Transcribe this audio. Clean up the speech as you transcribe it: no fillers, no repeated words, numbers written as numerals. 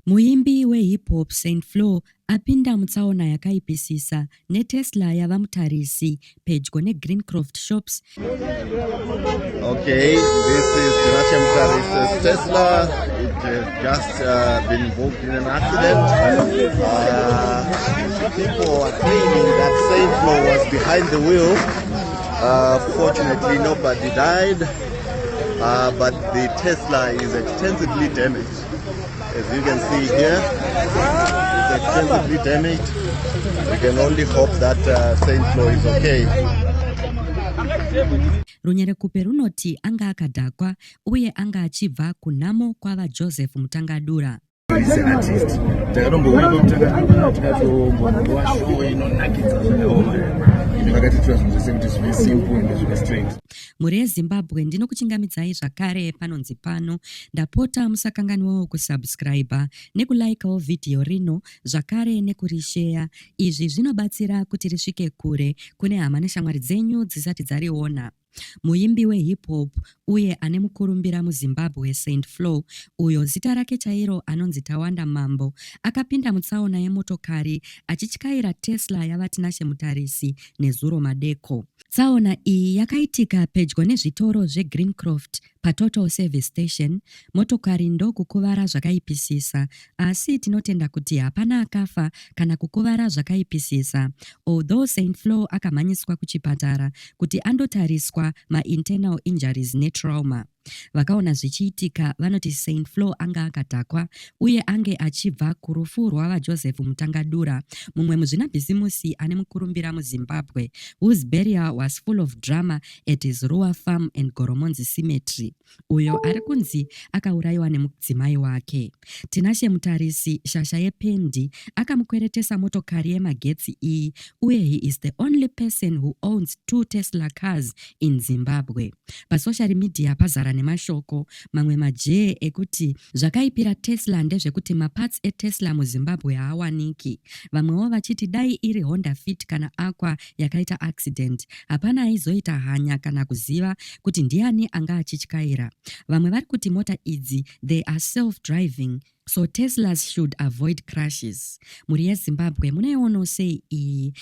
Muimbi we-hip hop Saint Flo apinda mutsaona yakaipisisa neTesla yava mutarisi pedyo neGreencroft Shops. Okay, this is Tinashe Mutari's Tesla. It has just been involved in an accident. People are claiming that Saint Flo was behind the wheel. Fortunately, nobody died, but the Tesla is extensively damaged. As you can see here, it's extensively damaged. We can only hope that Saint Flo is okay. Runyerekupe runoti anga akadhakwa uye anga achibva kunhamo kwava Joseph Mutangadura. He's an artist. Takatomboona pamutangadura tikatombowa show inonakidza zvakaoma. Vakatitura zvinhu zvese kuti zvive simple ende zvive straight. Muri yeZimbabwe ndinokuchingamidzai zvakare panonzi pano. Ndapota musakanganwawo kusubscribe nekulikewo vhidhiyo rino zvakare nekurisheya. Izvi zvinobatsira kuti risvike kure kune hama neshamwari dzenyu dzisati dzariona. Muimbi we-hip hop uye ane mukurumbira muZimbabwe Saint Flo, uyo zita rake chairo anonzi Tawanda Mambo, akapinda mutsaona yemotokari achityaira Tesla yava Tinashe Mutarisi nezuro madeko. Tsaona iyi yakaitika pedyo nezvitoro zveGreencroft paTotal Service Station. Motokari ndokukuvara zvakaipisisa, asi tinotenda kuti hapana akafa kana kukuvara zvakaipisisa. Although Saint Flo akamhanyiswa kuchipatara kuti andotariswa ma-internal injuries netrauma. Vakaona zvichiitika vanoti Saint Flo anga akadhakwa uye ange achibva kurufu rwava Joseph Mutangadura, mumwe muzvinabhizimusi ane mukurumbira muZimbabwe, whose burial was full of drama at his Ruwa farm and Goromonzi cemetery. Uyo ari kunzi akaurayiwa nemudzimai wake. Tinashe Mutarisi, shasha yependi, akamukweretesa motokari yemagetsi iyi, uye he is the only person who owns 2 Tesla cars in Zimbabwe. Pasocial media pazara nemashoko mamwe majee ekuti zvakaipira Tesla ndezvekuti maparts eTesla muZimbabwe haawaniki. Vamwewo vachiti dai iri Honda Fit kana Aqua yakaita accident, hapana aizoita hanya kana kuziva kuti ndiani anga achityaira. Vamwe vari kuti mota idzi they are self-driving, so Teslas should avoid crashes. Muri yeZimbabwe muneono sei iyi?